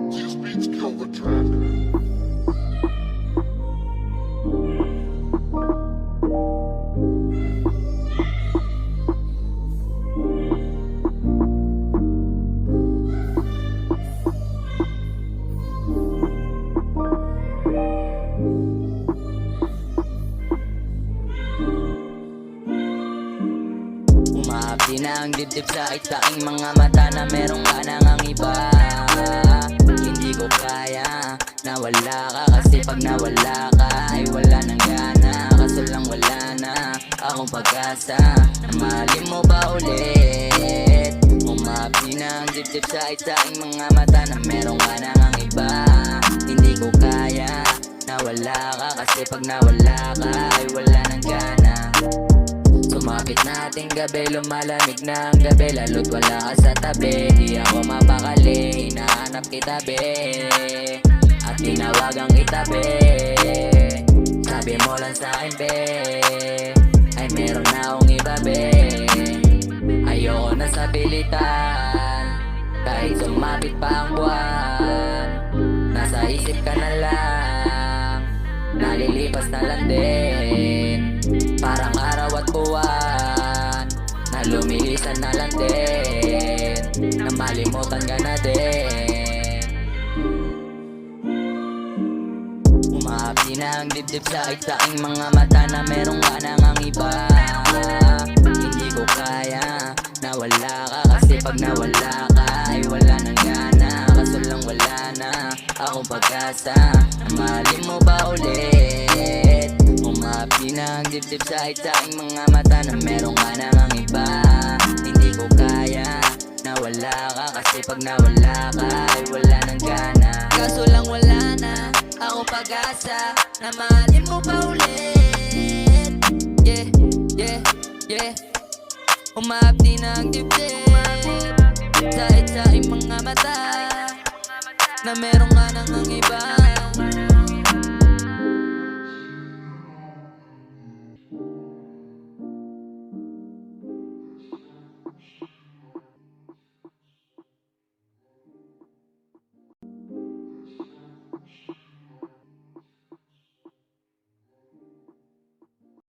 These beats kill the track. Umaapi na ang dibdib sa itaing mga mata na merong ka nang ang iba. Hindi ko kaya na wala ka, kasi pag nawala ka ay wala nang gana. Kaso lang wala na akong pag-asa na mahalin mo ba ulit. Umaapi na ang dibdib sa itaing mga mata na merong ka nang ang iba. Hindi ko kaya na wala ka, kasi pag nawala ka ay wala nang gana. Sumapit nating gabi, lumalamig na ang gabi, lalo't wala ka sa tabi. Di ako mapakali, hinahanap kita be, at tinawagang kita be. Sabi mo lang sa'kin be, ay meron na akong iba be. Ayoko na sa pilitan, kahit sumapit pa ang buwan. Nasa isip ka na lang, nalilipas na lang din. Parang araw at buwan na lumilisan na lang din, na malimutan ka na din. Umaapi na ang dibdib sa itaing mga mata na merong ka nang ang iba. Hindi ko kaya na wala ka, kasi pag nawala ka ay wala nang gana. Kaso lang wala na akong pag-asa na mahalin mo ba ulit. Umaapi na ang dibdib sa itaing mga mata na merong ka nang ang iba. Hindi ko kaya na wala ka, kasi pag nawala ka ay wala nang gana. Kaso lang wala na akong pag-asa na mahalin mo pa ulit. Yeah, yeah, yeah. Umaapi na ang dibdib sa itaing mga mata na merong ka nang ang iba.